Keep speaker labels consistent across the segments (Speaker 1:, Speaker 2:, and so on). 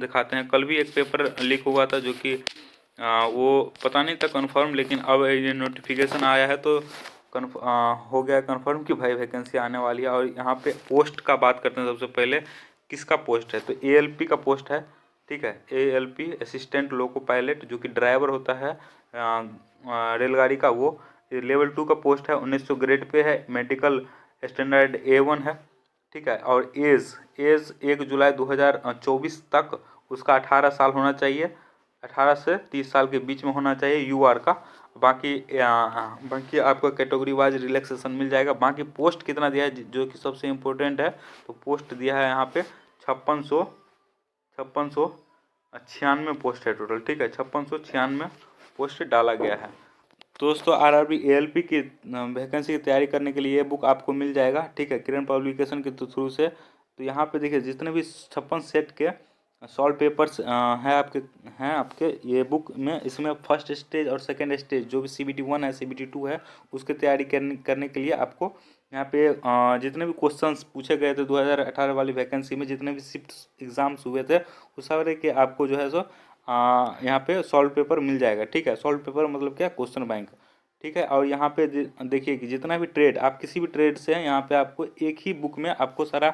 Speaker 1: दिखाते हैं। कल भी एक पेपर लीक हुआ था जो कि वो पता नहीं था कंफर्म, लेकिन अब ये नोटिफिकेशन आया है तो हो गया कंफर्म कि भाई वैकेंसी आने वाली है। और यहाँ पे पोस्ट का बात करते हैं। सबसे पहले किसका पोस्ट है, तो ALP का पोस्ट है, ठीक है। ALP असिस्टेंट लोको पायलट, जो कि ड्राइवर होता है रेलगाड़ी का, वो लेवल 2 का पोस्ट है। 1900 ग्रेड पे है। मेडिकल स्टैंडर्ड A1 है, ठीक है। और एज 1 जुलाई 2024 तक उसका 18 साल होना चाहिए। 18 से 30 साल के बीच में होना चाहिए UR का। बाकी आपको कैटेगरी वाइज रिलैक्सेशन मिल जाएगा। बाकी पोस्ट कितना दिया है जो कि सबसे इम्पोर्टेंट है, तो पोस्ट दिया है यहाँ पे 5696 पोस्ट है टोटल, ठीक है। 5696 पोस्ट डाला गया है। दोस्तों RRB ALP की वैकेंसी की तैयारी करने के लिए ये बुक आपको मिल जाएगा, ठीक है, किरण पब्लिकेशन के थ्रू से। तो यहाँ पे देखिए जितने भी 56 सेट के सॉल्व पेपर्स हैं आपके ये बुक में। इसमें फर्स्ट स्टेज और सेकंड स्टेज जो भी CBT 1 है, CBT 2 है, उसकी तैयारी करने के लिए आपको यहाँ पे जितने भी क्वेश्चंस पूछे गए थे 2018 वाली वैकेंसी में, जितने भी शिफ्ट एग्जाम्स हुए थे, उस सारे के आपको जो है सो यहाँ पे सॉल्व पेपर मिल जाएगा, ठीक है। सॉल्व पेपर मतलब क्या, क्वेश्चन बैंक, ठीक है। और यहाँ पे देखिए कि जितना भी ट्रेड, आप किसी भी ट्रेड से हैं, यहाँ पे आपको एक ही बुक में आपको सारा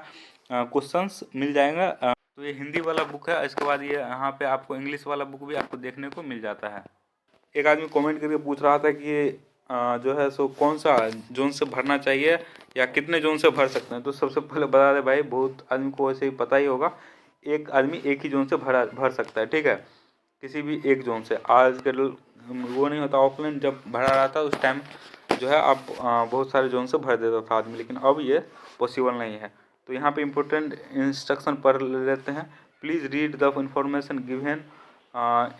Speaker 1: क्वेश्चंस मिल जाएगा। तो ये हिंदी वाला बुक है। इसके बाद ये यहाँ पे आपको इंग्लिश वाला बुक भी आपको देखने को मिल जाता है। एक आदमी कमेंट करके पूछ रहा था कि जो है सो कौन सा जोन से भरना चाहिए या कितने जोन से भर सकते हैं। तो सबसे पहले बता दे भाई, बहुत आदमी को वैसे ही पता ही होगा, एक आदमी एक ही जोन से भर सकता है, ठीक है, किसी भी एक जोन से। आजकल वो नहीं होता, ऑफलाइन जब भरा रहा था उस टाइम जो है आप बहुत सारे जोन से भर देता था आदमी, लेकिन अब ये पॉसिबल नहीं है। तो यहाँ पे इम्पोर्टेंट इंस्ट्रक्शन पढ़ लेते हैं। Please read the information given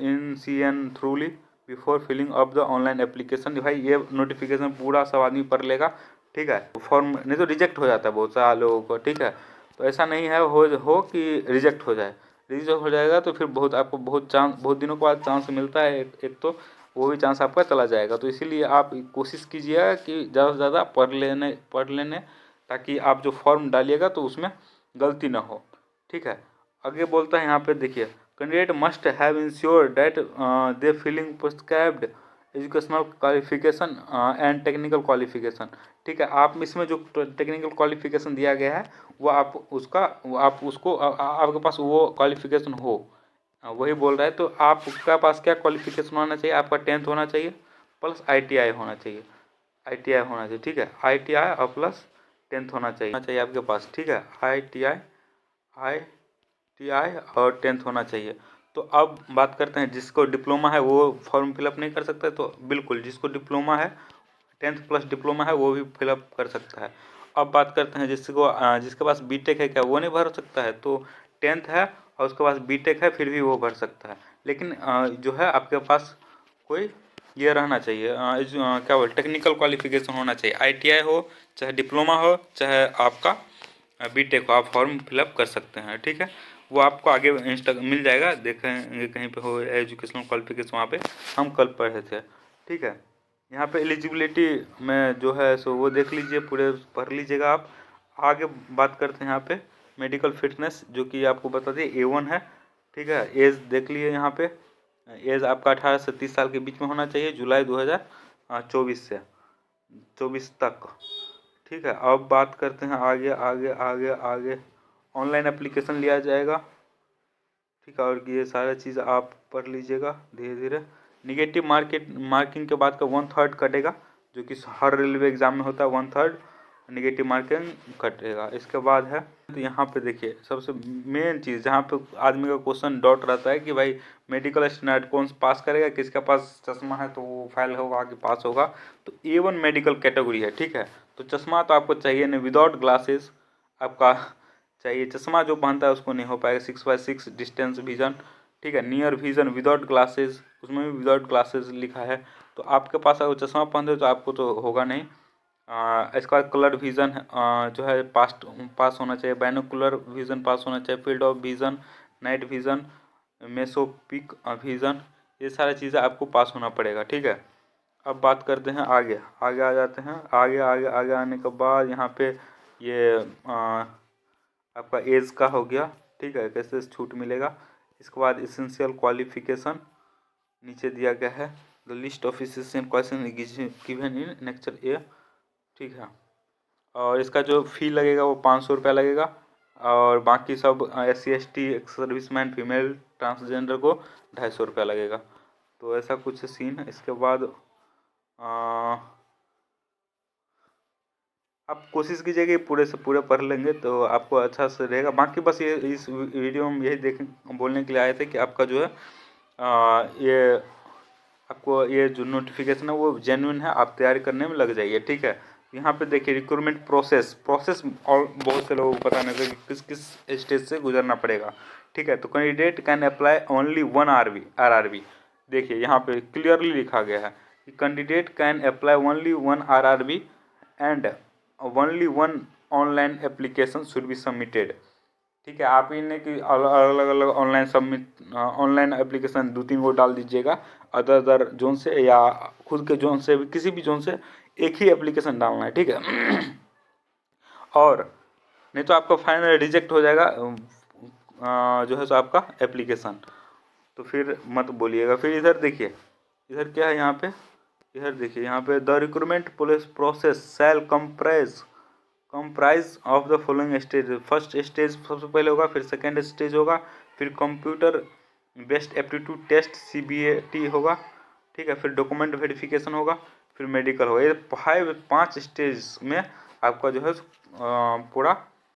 Speaker 1: in CN thoroughly before filling up the online application. भाई ये नोटिफिकेशन पूरा सब आदमी पढ़ लेगा, ठीक है। फॉर्म नहीं तो रिजेक्ट हो जाता है बहुत सारे लोगों को, ठीक है। तो ऐसा नहीं है हो कि रिजेक्ट हो जाए। रिजेक्ट हो जाएगा तो फिर आपको बहुत दिनों के बाद चांस मिलता है एक तो वो भी चांस आपका चला जाएगा। तो इसीलिए आप कोशिश कीजिएगा कि ज़्यादा से ज़्यादा पढ़ लेने, ताकि आप जो फॉर्म डालिएगा तो उसमें गलती ना हो, ठीक है। आगे बोलता है यहाँ पे देखिए, candidate must have ensure that they feeling prescribed educational qualification and technical qualification, ठीक है। आप इसमें जो टेक्निकल क्वालिफिकेशन दिया गया है वो आप उसको आपके पास वो क्वालिफिकेशन हो, वही बोल रहा है। तो आपका पास क्या क्वालिफिकेशन होना चाहिए, आपका 10th होना चाहिए प्लस ITI होना चाहिए, ठीक है। ITI और प्लस 10th होना चाहिए आपके पास, ठीक है। ITI और 10th होना चाहिए। तो अब बात करते हैं जिसको डिप्लोमा है वो फॉर्म फिलअप नहीं कर सकता है। तो बिल्कुल जिसको डिप्लोमा है, 10th प्लस डिप्लोमा है, वो भी फिलअप कर सकता है। अब बात करते हैं जिसके पास BTech है, क्या वो नहीं भर सकता है। तो 10th है और उसके पास BTech है, फिर भी वो भर सकता है। लेकिन जो है आपके पास कोई ये रहना चाहिए, क्या बोल, टेक्निकल क्वालिफिकेशन होना चाहिए। ITI हो चाहे डिप्लोमा हो चाहे आपका BTech हो, आप फॉर्म फिलअप कर सकते हैं, ठीक है। वो आपको आगे मिल जाएगा, देखेंगे कहीं पे हो एजुकेशनल क्वालिफिकेशन, वहाँ पे हम कल पढ़े थे, ठीक है। यहाँ पे एलिजिबिलिटी में जो है सो वो देख लीजिए, पूरे पढ़ लीजिएगा आप। आगे बात करते हैं यहाँ पे मेडिकल फिटनेस, जो कि आपको बता दिए A1 है, ठीक है। एज देख लीजिए यहाँ पे, एज आपका 18 से 30 साल के बीच में होना चाहिए, जुलाई 2024 से 24 तक, ठीक है। अब बात करते हैं आगे आगे आगे आगे ऑनलाइन एप्लीकेशन लिया जाएगा, ठीक है। और ये सारा चीज़ आप पढ़ लीजिएगा धीरे धीरे। निगेटिव मार्किंग के बाद का 1/3 कटेगा, जो कि हर रेलवे एग्जाम में होता है, 1/3 निगेटिव मार्किंग कटेगा। इसके बाद है तो यहाँ पे देखिए सबसे मेन चीज़ जहाँ पे आदमी का क्वेश्चन डाउट रहता है कि भाई मेडिकल स्टैंडर्ड कौन पास करेगा, किसके पास चश्मा है तो वो फाइल होगा कि पास होगा। तो A1 मेडिकल कैटेगरी है, ठीक है। तो चश्मा तो आपको चाहिए नहीं, विदाउट ग्लासेस आपका चाहिए। चश्मा जो पहनता है उसको नहीं हो पाएगा, 6x6 डिस्टेंस विजन, ठीक है। नियर विजन विदाउट ग्लासेस, उसमें भी विदाउट ग्लासेस लिखा है। तो आपके पास अगर चश्मा पहनते तो आपको तो होगा नहीं। इसके बाद कलर विजन जो है पास होना चाहिए, बाइनोकुलर विजन पास होना चाहिए, field of vision, night vision, mesopic vision, ये सारी चीज़ें आपको पास होना पड़ेगा, ठीक है। अब बात करते हैं आगे आगे आ जाते हैं। आगे आगे आगे आने के बाद यहाँ पे ये आपका एज का हो गया, ठीक है, कैसे छूट मिलेगा। इसके बाद एसेंशियल क्वालिफिकेशन नीचे दिया गया है, the list of essential question given in annexure A, ठीक है। और इसका जो फ़ी लगेगा वो 500 रुपया लगेगा, और बाकी सब SC ST ex serviceman female transgender को 250 रुपया लगेगा। तो ऐसा कुछ सीन है। इसके बाद आप कोशिश कीजिए कि पूरे से पूरे पढ़ लेंगे तो आपको अच्छा से रहेगा। बाकी बस ये इस वीडियो में यही बोलने के लिए आए थे कि आपका जो है ये आपको ये जो नोटिफिकेशन है वो जेन्युइन है, आप तैयारी करने में लग जाइए, ठीक है। यहाँ पे देखिए रिक्रूटमेंट प्रोसेस और बहुत से लोगों को पता नहीं था कि किस किस स्टेज से गुजरना पड़ेगा, ठीक है। तो candidate can apply only 1 RRB। देखिए यहाँ पे क्लियरली लिखा गया है कि candidate can apply only 1 RRB and only 1 online application should be submitted, ठीक है। आप ही ने कि अलग अलग ऑनलाइन एप्लीकेशन 2-3 को डाल दीजिएगा, अदर जोन से या खुद के जोन से, किसी भी जोन से एक ही एप्लीकेशन डालना है, ठीक है। और नहीं तो आपका फाइनल रिजेक्ट हो जाएगा जो है सो आपका एप्लीकेशन, तो फिर मत बोलिएगा। फिर इधर देखिए, इधर क्या है यहाँ पे, इधर देखिए यहाँ पे the recruitment process shall comprise of the following stage. First stage सबसे पहले होगा, फिर सेकेंड स्टेज होगा, फिर computer based aptitude test CBAT होगा, ठीक है। फिर डॉक्यूमेंट वेरिफिकेशन होगा, फिर मेडिकल होगा। ये 5 स्टेज में आपका जो है पूरा